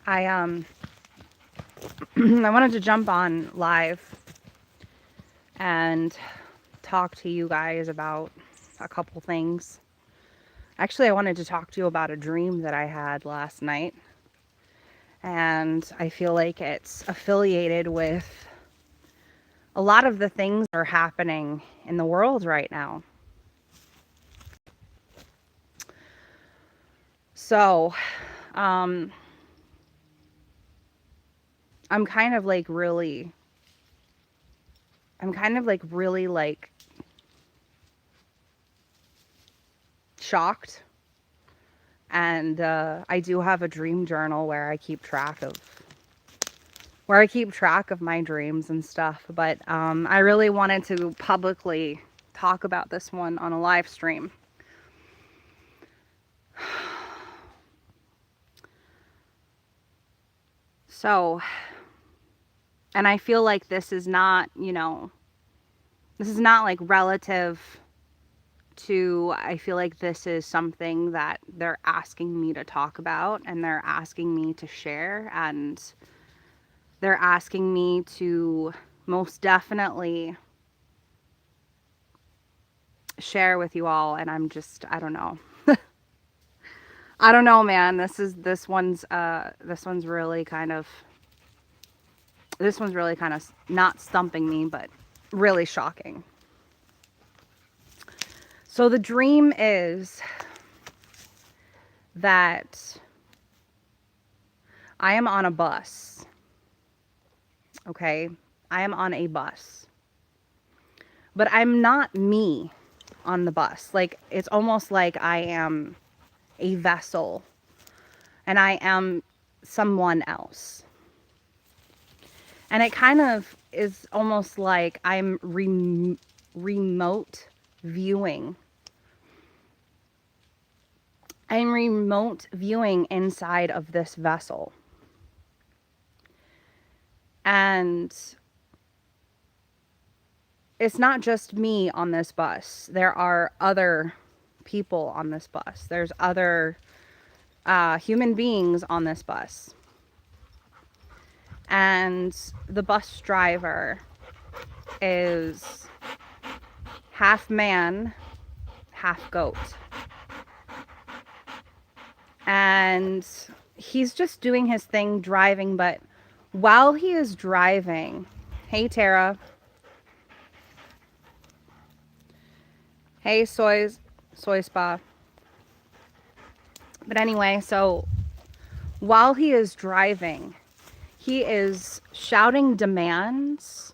I I wanted to jump on live and talk to you guys about a couple things. Actually, I wanted to talk to you about a dream that I had last night, and I feel like it's affiliated with a lot of the things that are happening in the world right now. So, um, I'm kind of like really, I'm kind of like really like shocked. And I do have a dream journal where I keep track of my dreams and stuff. But I really wanted to publicly talk about this one on a live stream. So, and I feel like this is not, this is not like relative to, I feel like this is something that they're asking me to talk about and they're asking me to share and they're asking me to most definitely share with you all. And I don't know. I don't know, man. This one's really kind of not stumping me, but really shocking. So the dream is that I am on a bus. Okay? I am on a bus. But I'm not me on the bus. Like, it's almost like I am a vessel and I am someone else. And it kind of is almost like I'm remote viewing. I'm remote viewing inside of this vessel. And it's not just me on this bus. There are other people on this bus. There's other human beings on this bus. And the bus driver is half man, half goat. And he's just doing his thing driving, but while he is driving, hey Tara, hey soy spa. But anyway, so while he is driving, he is shouting demands.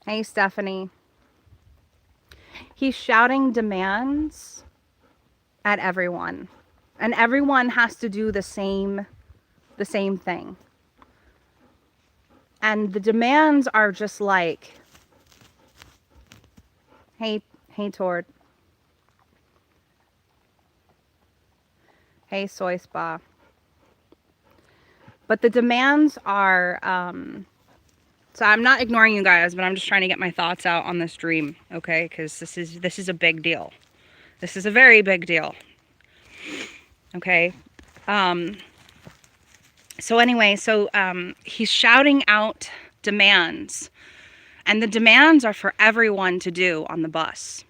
Hey Stephanie. He's shouting demands at everyone. And everyone has to do the same thing. And the demands are just like, hey Tord. Hey Soy Spa. But the demands are, so I'm not ignoring you guys, but I'm just trying to get my thoughts out on this dream, okay? Because this is a big deal. This is a very big deal. Okay. So anyway, he's shouting out demands, and the demands are for everyone to do on the bus.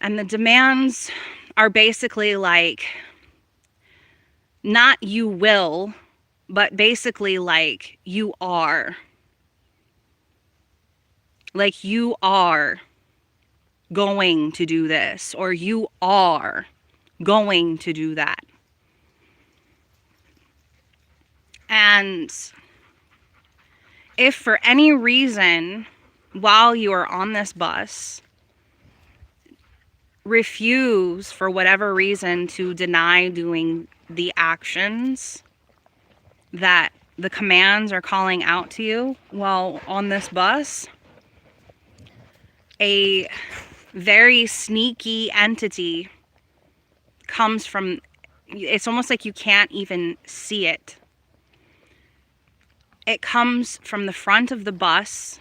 And the demands are basically like, not you will, but basically like you are. Like you are going to do this, or you are going to do that. And if for any reason, while you are on this bus, refuse for whatever reason to deny doing the actions that the commands are calling out to you while on this bus, a very sneaky entity comes from, it's almost like you can't even see it. It comes from the front of the bus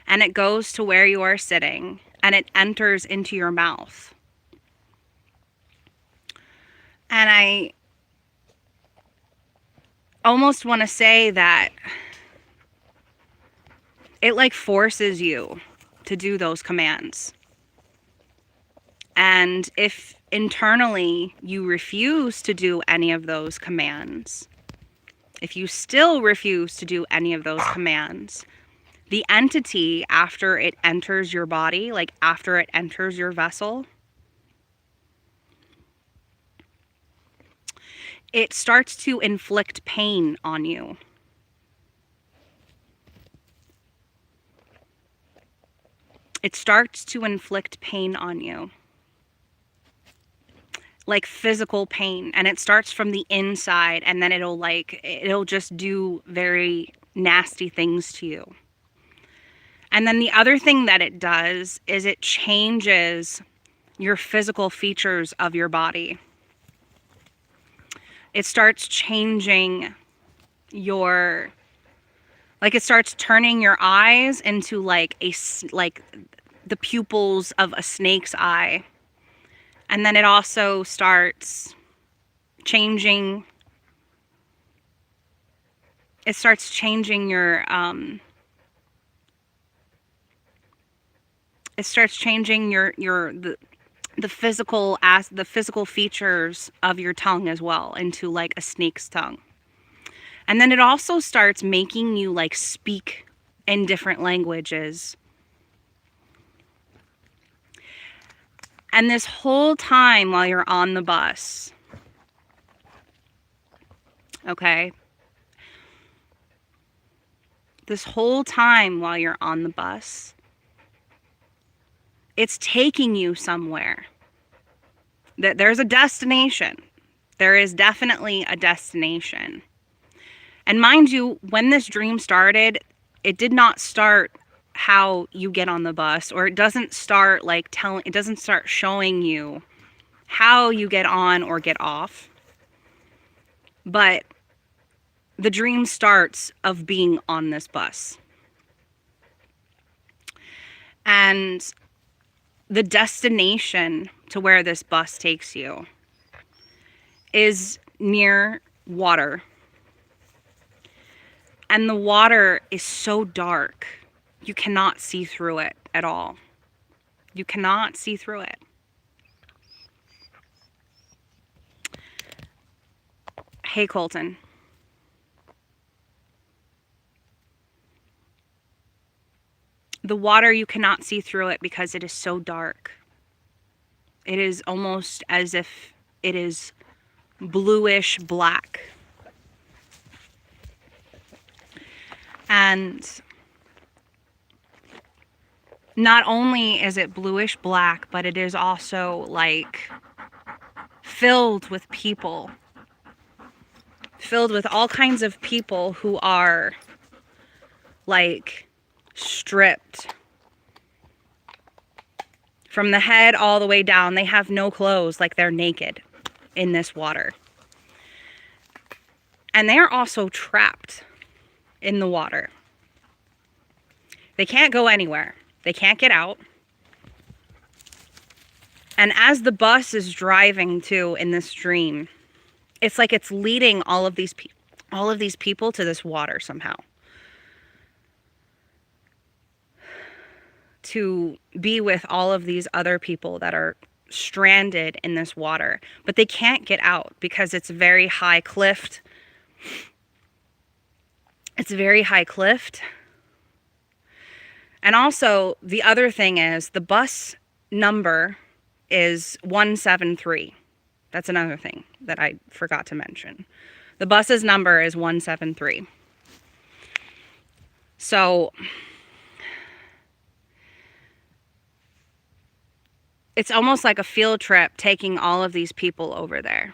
and it goes to where you are sitting and it enters into your mouth. And I almost want to say that it like forces you to do those commands. And if internally you refuse to do any of those commands, if you still refuse to do any of those commands, the entity, after it enters your body, like after it enters your vessel, it starts to inflict pain on you. It starts to inflict pain on you. Like physical pain. And it starts from the inside, and then it'll just do very nasty things to you. And then the other thing that it does is it changes your physical features of your body. It starts changing your, like it starts turning your eyes into like the pupils of a snake's eye. And then it also starts changing, it starts changing your, it starts changing the physical features of your tongue as well into like a snake's tongue. And then it also starts making you like speak in different languages. And this whole time while you're on the bus, okay? This whole time while you're on the bus, it's taking you somewhere. There's a destination. There is definitely a destination. And mind you, when this dream started, it did not start how you get on the bus, or it doesn't start it doesn't start showing you how you get on or get off. But the dream starts of being on this bus. And the destination to where this bus takes you is near water. And the water is so dark, you cannot see through it at all. You cannot see through it. Hey, Colton. The water, you cannot see through it because it is so dark. It is almost as if it is bluish black. And not only is it bluish black, but it is also like filled with people. Filled with all kinds of people who are like stripped from the head all the way down. They have no clothes, like they're naked in this water. And they are also trapped in the water. They can't go anywhere. They can't get out. And as the bus is driving too in this dream, it's like it's leading all of these people to this water somehow. To be with all of these other people that are stranded in this water. But they can't get out because it's very high cliffed. It's very high cliffed. And also, the other thing is the bus number is 173. That's another thing that I forgot to mention. The bus's number is 173. So it's almost like a field trip taking all of these people over there.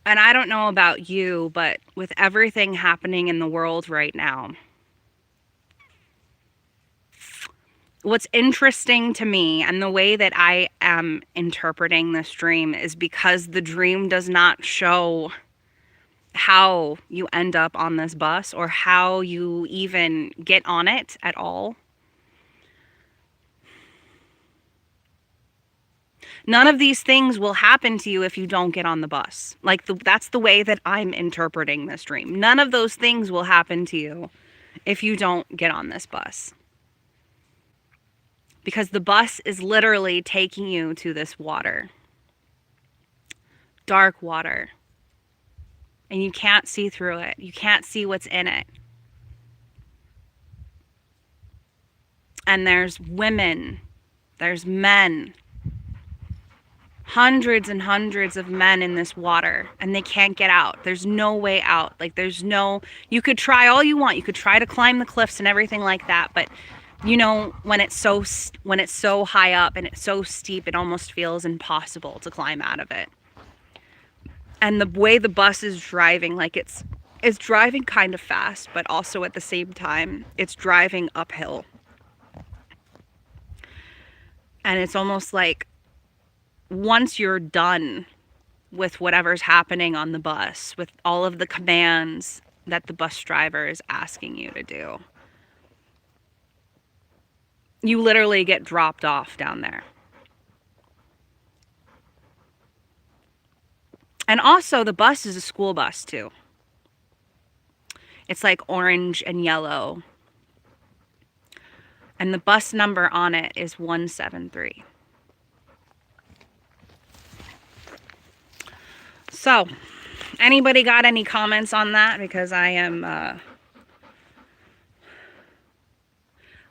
And I don't know about you, but with everything happening in the world right now, what's interesting to me and the way that I am interpreting this dream is because the dream does not show how you end up on this bus or how you even get on it at all. None of these things will happen to you if you don't get on the bus. Like, that's the way that I'm interpreting this dream. None of those things will happen to you if you don't get on this bus. Because the bus is literally taking you to this water. Dark water. And you can't see through it. You can't see what's in it. And there's women. There's men. Hundreds and hundreds of men in this water, and they can't get out. There's no way out. Like, you could try all you want. You could try to climb the cliffs and everything like that, but you know, when it's so high up and it's so steep, it almost feels impossible to climb out of it. And the way the bus is driving, like, it's driving kind of fast, but also at the same time, it's driving uphill. And it's almost like once you're done with whatever's happening on the bus, with all of the commands that the bus driver is asking you to do, you literally get dropped off down there. And also, the bus is a school bus too. It's like orange and yellow. And the bus number on it is 173. So, anybody got any comments on that? Because I am,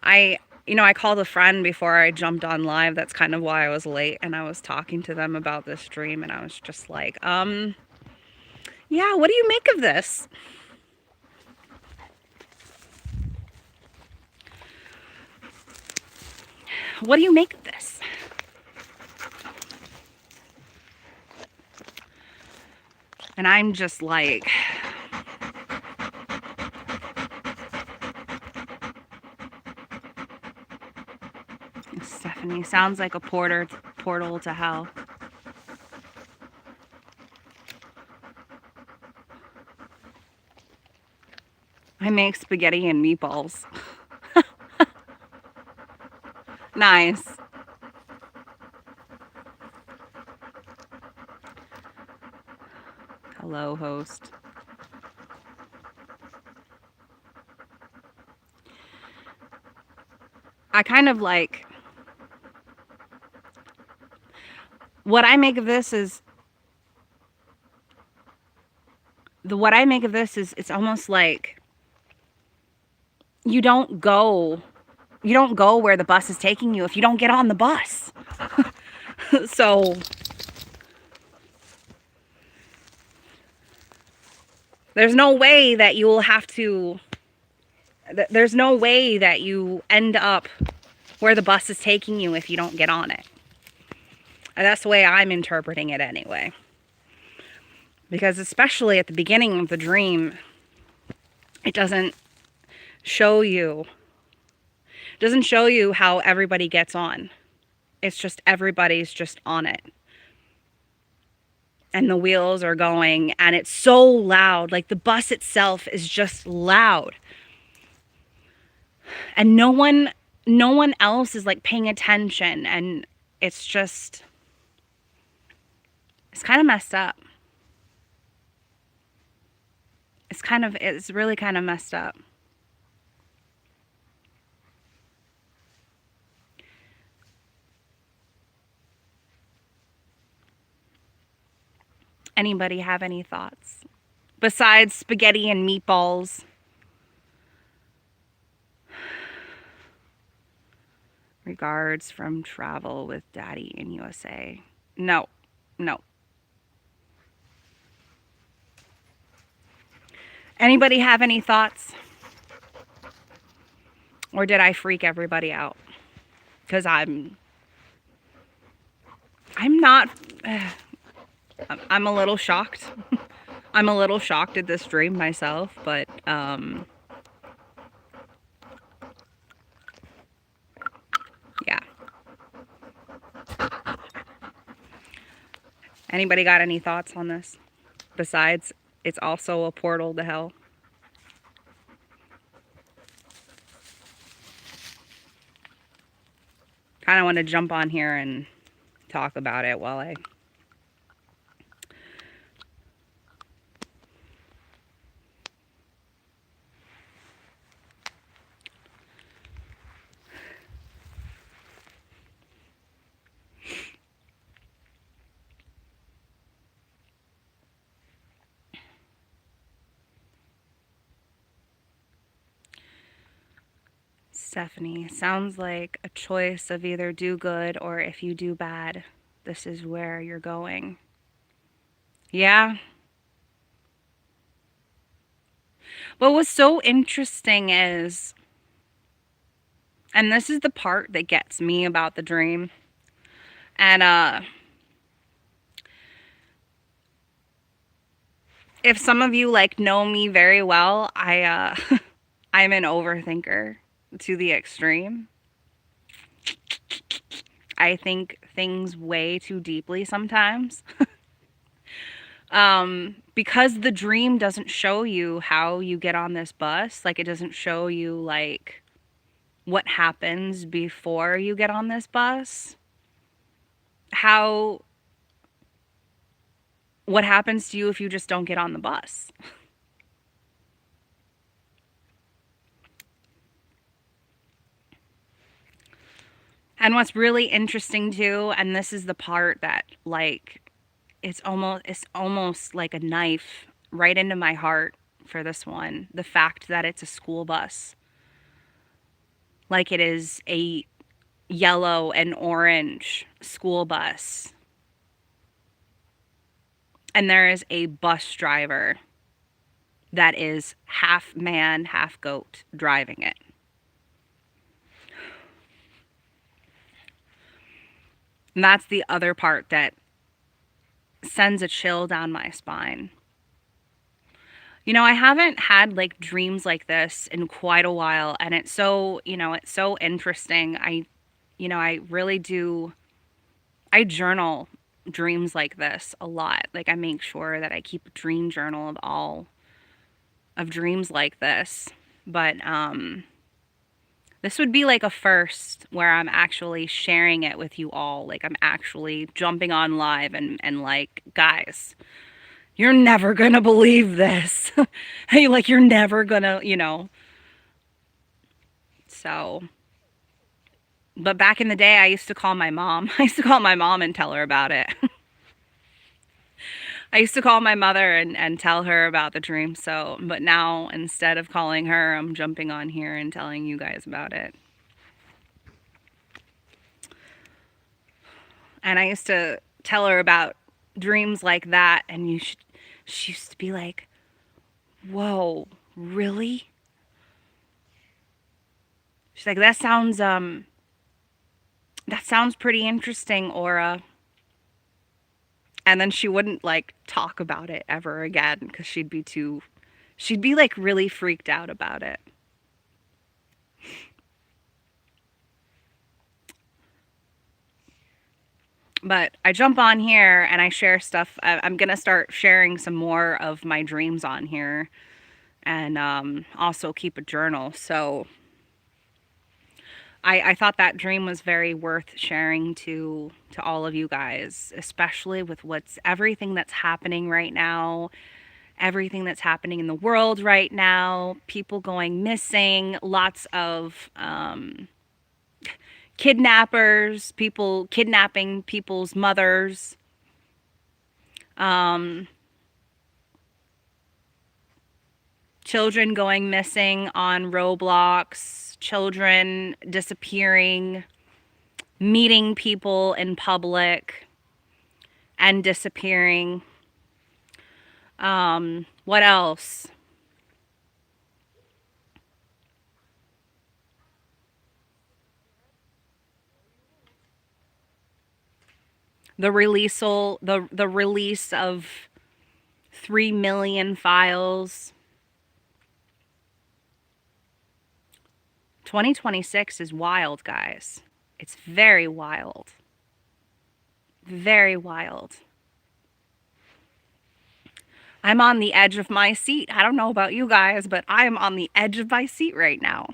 I called a friend before I jumped on live. That's kind of why I was late. And I was talking to them about this dream. And I was just like, yeah, what do you make of this? What do you make of this? And I'm just like, Stephanie, sounds like a portal to hell. I make spaghetti and meatballs. Nice. Hello, host. I kind of like, what I make of this is, it's almost like you don't go where the bus is taking you if you don't get on the bus. So there's no way that you will have to, there's no way that you end up where the bus is taking you if you don't get on it. And that's the way I'm interpreting it anyway. Because especially at the beginning of the dream, it doesn't show you how everybody gets on. It's just everybody's just on it. And the wheels are going, and it's so loud. Like, the bus itself is just loud. And no one else is like paying attention, and it's kind of messed up. It's really kind of messed up. Anybody have any thoughts? Besides spaghetti and meatballs. Regards from travel with Daddy in USA. No. Anybody have any thoughts? Or did I freak everybody out? Because I'm not, I'm a little shocked. I'm a little shocked at this dream myself, but, yeah. Anybody got any thoughts on this? Besides, it's also a portal to hell. Kind of want to jump on here and talk about it while I... Stephanie, sounds like a choice of either do good or if you do bad, this is where you're going. Yeah. But what's so interesting is, and this is the part that gets me about the dream, and if some of you like know me very well, I'm an overthinker to the extreme. I think things way too deeply sometimes. Because the dream doesn't show you how you get on this bus, like it doesn't show you like what happens before you get on this bus. What happens to you if you just don't get on the bus? And what's really interesting too, and this is the part that like it's almost like a knife right into my heart for this one, the fact that it's a school bus. Like it is a yellow and orange school bus. And there is a bus driver that is half man, half goat driving it. And that's the other part that sends a chill down my spine. You know, I haven't had like dreams like this in quite a while, and it's so, it's so interesting. I really do, I journal dreams like this a lot. Like I make sure that I keep a dream journal of all of dreams like this. But this would be like a first where I'm actually sharing it with you all. Like I'm actually jumping on live and like, guys, you're never gonna believe this. Hey, like you're never gonna, So, but back in the day, I used to call my mom. I used to call my mom and tell her about it. I used to call my mother and tell her about the dream. So, but now instead of calling her, I'm jumping on here and telling you guys about it. And I used to tell her about dreams like that, and she used to be like, "Whoa, really?" She's like, "That sounds pretty interesting, Aura." And then she wouldn't like talk about it ever again because she'd be like really freaked out about it. But I jump on here and I share stuff. I'm going to start sharing some more of my dreams on here, and also keep a journal. So I thought that dream was very worth sharing to all of you guys, especially with everything that's happening right now, everything that's happening in the world right now, people going missing, lots of kidnappers, people kidnapping people's mothers, children going missing on Roblox, children disappearing, meeting people in public and disappearing. What else? The release of 3 million files. 2026 is wild, guys. It's very wild. Very wild. I'm on the edge of my seat. I don't know about you guys, but I am on the edge of my seat right now.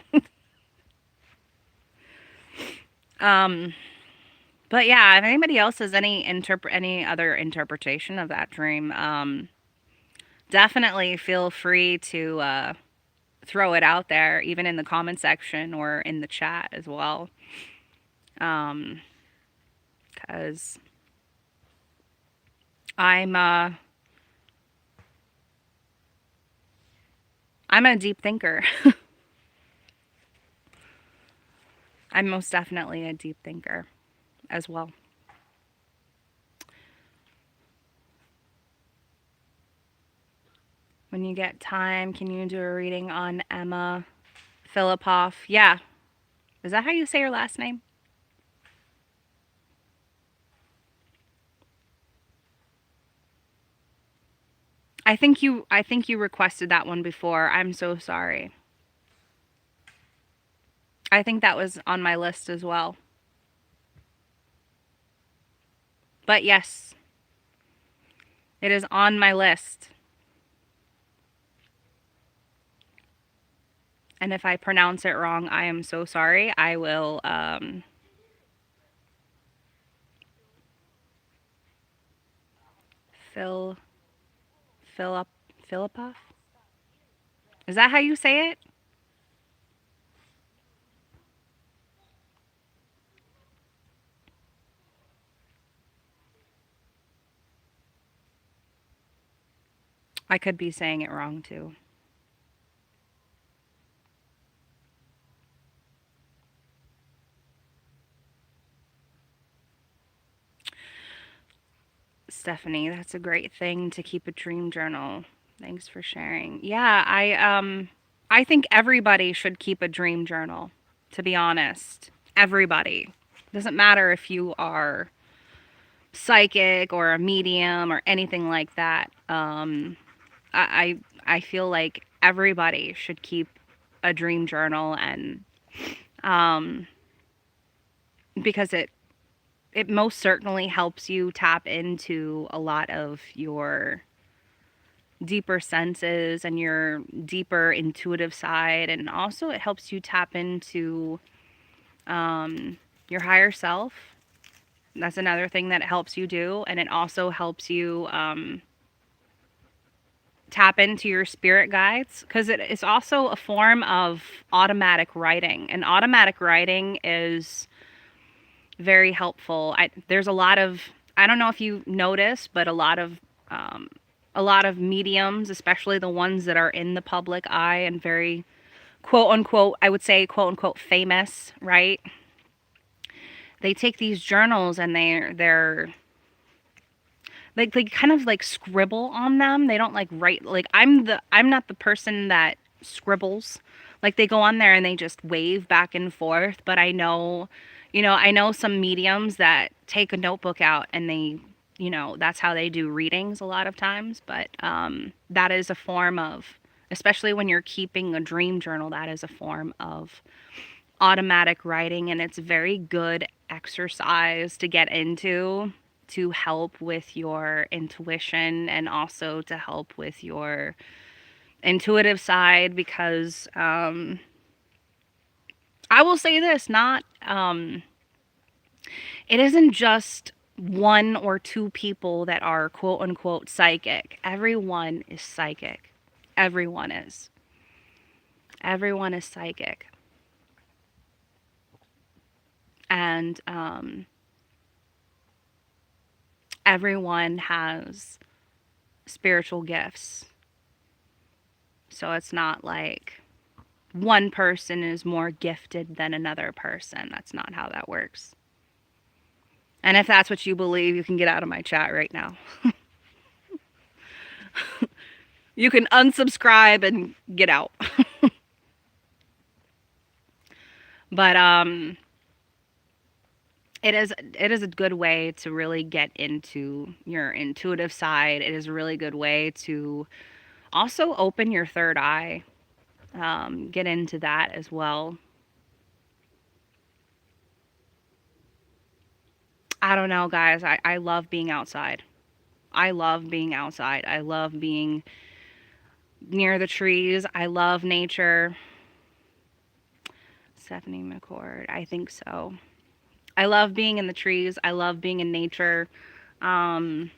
But yeah, if anybody else has any other interpretation of that dream, definitely feel free to throw it out there, even in the comment section or in the chat as well. Because I'm I'm a deep thinker. I'm most definitely a deep thinker as well. When you get time, can you do a reading on Emma Filipoff? Yeah. Is that how you say your last name? I think you requested that one before. I'm so sorry. I think that was on my list as well. But yes, it is on my list. And if I pronounce it wrong, I am so sorry. I will Phil Philip Philipov? Is that how you say it? I could be saying it wrong too. Stephanie, that's a great thing to keep a dream journal. Thanks for sharing. Yeah, I think everybody should keep a dream journal, to be honest. Everybody. Doesn't matter if you are psychic or a medium or anything like that. I feel like everybody should keep a dream journal, and um because it most certainly helps you tap into a lot of your deeper senses and your deeper intuitive side, and also it helps you tap into your higher self. That's another thing that it helps you do, and it also helps you tap into your spirit guides, because it is also a form of automatic writing, and automatic writing is very helpful. There's a lot of, I don't know if you notice, but um, a lot of mediums, especially the ones that are in the public eye and very quote unquote, I would say quote unquote famous, right? They take these journals and they're like they kind of like scribble on them. They don't like write. Like I'm not the person that scribbles. Like they go on there and they just wave back and forth, but I know some mediums that take a notebook out and that's how they do readings a lot of times, but that is a form of, especially when you're keeping a dream journal, that is a form of automatic writing, and it's very good exercise to get into to help with your intuition and also to help with your intuitive side, because I will say this, not it isn't just one or two people that are quote unquote psychic. Everyone is psychic. Everyone is. Everyone is psychic. And everyone has spiritual gifts. So it's not like one person is more gifted than another person. That's not how that works. And if that's what you believe, you can get out of my chat right now. You can unsubscribe and get out. But it is a good way to really get into your intuitive side. It is a really good way to also open your third eye. Get into that as well. I don't know, guys. I love being outside. I love being outside. I love being near the trees. I love nature. Stephanie McCord. I think so. I love being in the trees. I love being in nature. Um,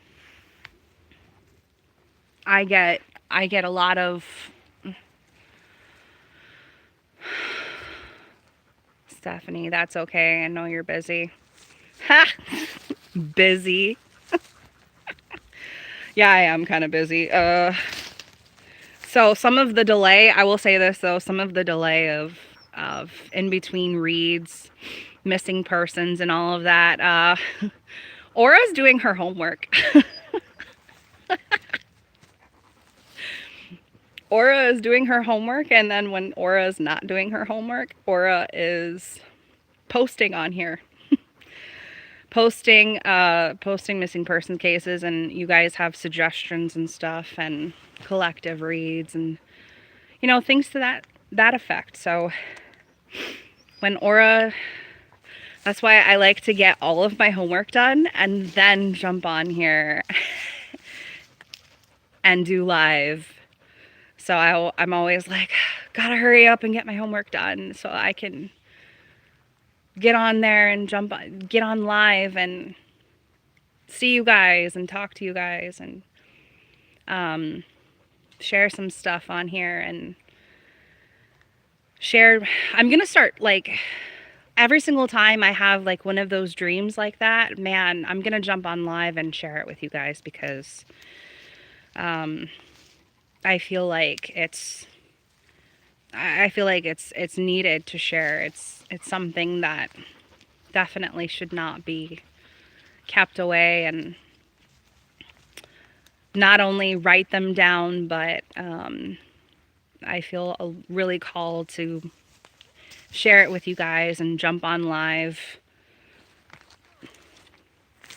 I get I get a lot of Stephanie, that's okay. I know you're busy. Ha! Busy. Yeah, I am kind of busy. So some of the delay, I will say this though, some of the delay of in between reads, missing persons and all of that, Aura's doing her homework. Aura is doing her homework, and then when Aura is not doing her homework, Aura is posting on here. Posting missing person cases, and you guys have suggestions and stuff and collective reads and things to that effect. So when Aura, that's why I like to get all of my homework done and then jump on here and do live. So I'm always like, gotta hurry up and get my homework done so I can get on there and get on live and see you guys and talk to you guys and share some stuff on here and share. I'm gonna start, like, every single time I have like one of those dreams like that, man, I'm gonna jump on live and share it with you guys because I feel like it's needed to share. It's something that definitely should not be kept away, and not only write them down, but I feel really called to share it with you guys and jump on live.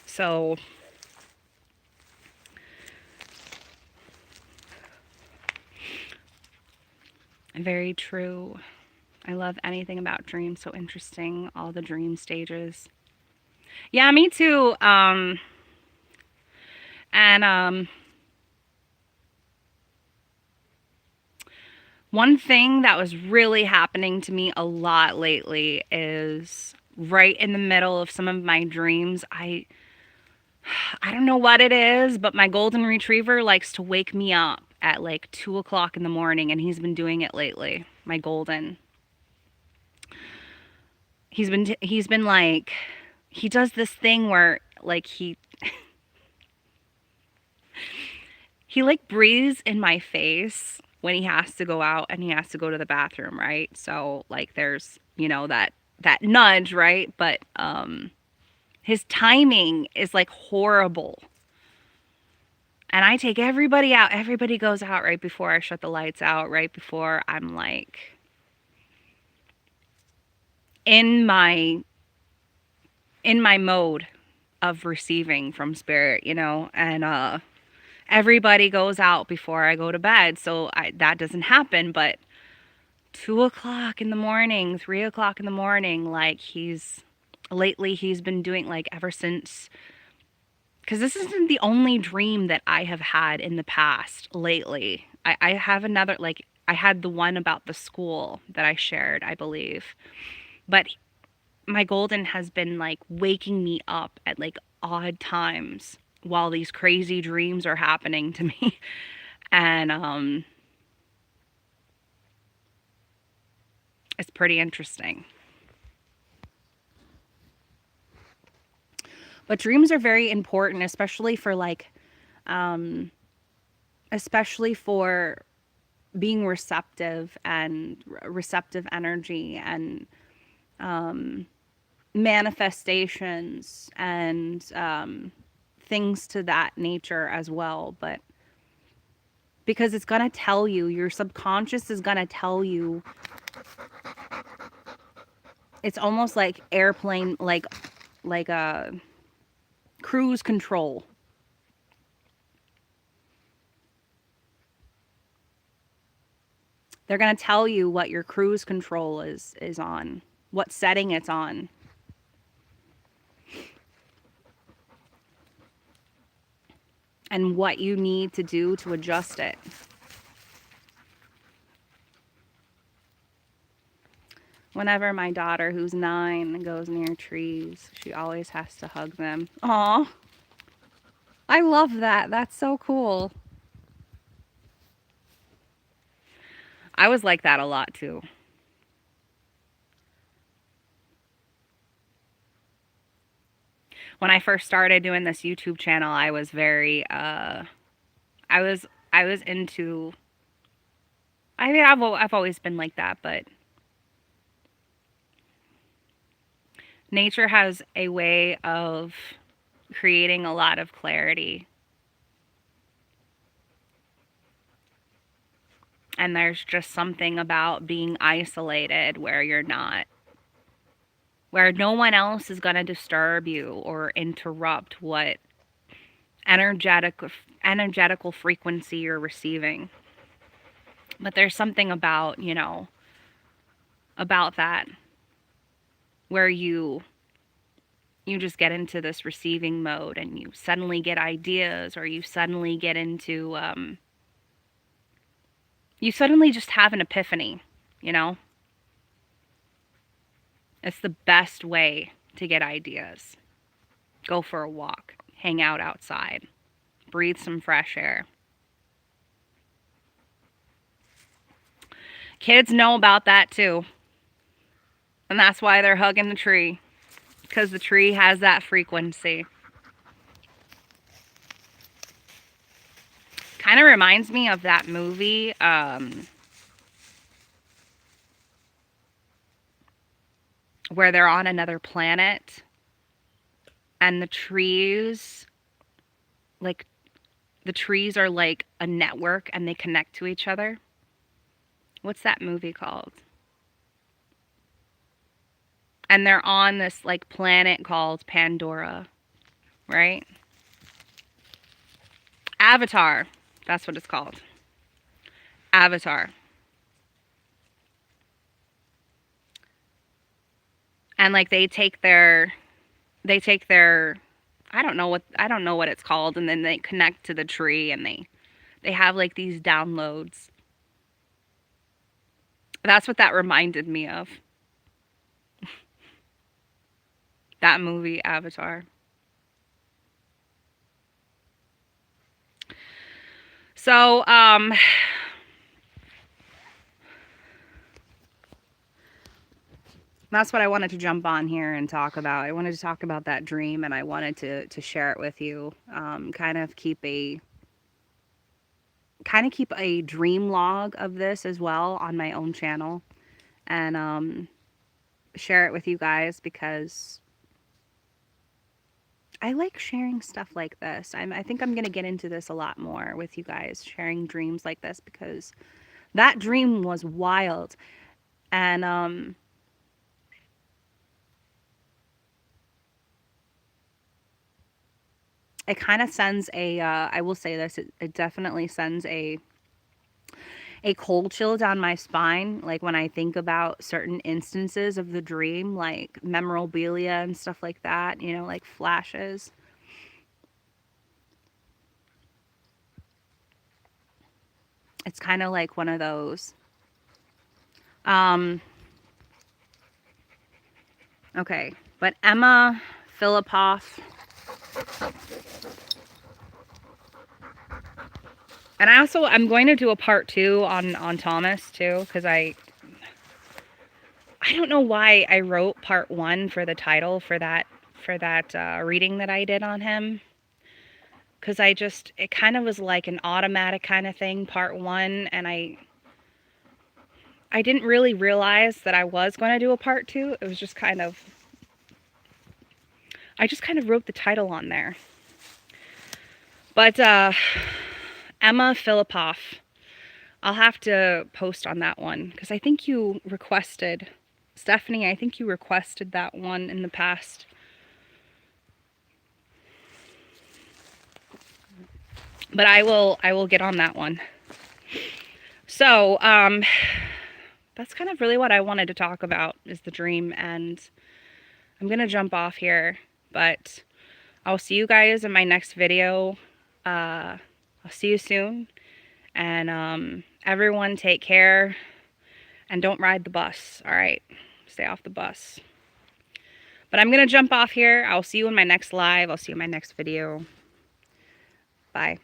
So very true. I love anything about dreams. So interesting. All the dream stages. Yeah, me too. And one thing that was really happening to me a lot lately is right in the middle of some of my dreams, I don't know what it is, but my golden retriever likes to wake me up at like 2 o'clock in the morning, and he's been doing it lately. My golden. He's been like, he does this thing where like he like breathes in my face when he has to go out and he has to go to the bathroom, right? So like there's, that nudge, right? But his timing is like horrible. And I take everybody out. Everybody goes out right before I shut the lights out, right before I'm like in my mode of receiving from spirit, and everybody goes out before I go to bed. So that doesn't happen, but 2 o'clock in the morning, 3 o'clock in the morning, like lately he's been doing, like, ever since, because this isn't the only dream that I have had in the past lately. I have another, like, I had the one about the school that I shared, I believe. But my golden has been, like, waking me up at, like, odd times while these crazy dreams are happening to me. And it's pretty interesting. But dreams are very important, especially for especially for being receptive and receptive energy and manifestations and things to that nature as well. But because it's going to tell you, your subconscious is going to tell you, it's almost like airplane, like a cruise control. They're going to tell you what your cruise control is on, what setting it's on. And what you need to do to adjust it. Whenever my daughter, who's 9, goes near trees, she always has to hug them. Aw, I love that. That's so cool. I was like that a lot too. When I first started doing this YouTube channel, I was very I was I was into I mean I've always been like that, but nature has a way of creating a lot of clarity. And there's just something about being isolated where no one else is going to disturb you or interrupt what energetic energetical frequency you're receiving. But there's something about, about that where you just get into this receiving mode and you suddenly get ideas, or you suddenly get into you suddenly just have an epiphany, you know? It's the best way to get ideas. Go for a walk, hang out outside, breathe some fresh air. Kids know about that too. And that's why they're hugging the tree, because the tree has that frequency. Kind of reminds me of that movie, where they're on another planet and the trees, like, the trees are like a network and they connect to each other. What's that movie called? And they're on this like planet called Pandora, right? Avatar. That's what it's called. Avatar. And like they take their I don't know what it's called, and then they connect to the tree and they have like these downloads. That's what that reminded me of. That movie Avatar. So, that's what I wanted to jump on here and talk about. I wanted to talk about that dream, and I wanted to share it with you. Kind of keep a dream log of this as well on my own channel, and share it with you guys, because I like sharing stuff like this. I think I'm gonna get into this a lot more with you guys, sharing dreams like this, because that dream was wild, and it kind of sends a I will say this, it definitely sends a cold chill down my spine, like when I think about certain instances of the dream, like memorabilia and stuff like that, like flashes. It's kind of like one of those. Um, okay, but Emma Filipoff, and I'm going to do a part 2 on Thomas too, because I don't know why I wrote part 1 for the title for that reading that I did on him. Because it kind of was like an automatic kind of thing, part 1, and I didn't really realize that I was going to do a part 2. It was just I just kind of wrote the title on there. But Emma Filipoff, I'll have to post on that one, because I think you requested, Stephanie, I think you requested that one in the past. But I will get on that one. So, that's kind of really what I wanted to talk about, is the dream, and I'm going to jump off here, but I'll see you guys in my next video. I'll see you soon, and everyone take care, and don't ride the bus. All right, stay off the bus. But I'm going to jump off here. I'll see you in my next live. I'll see you in my next video. Bye.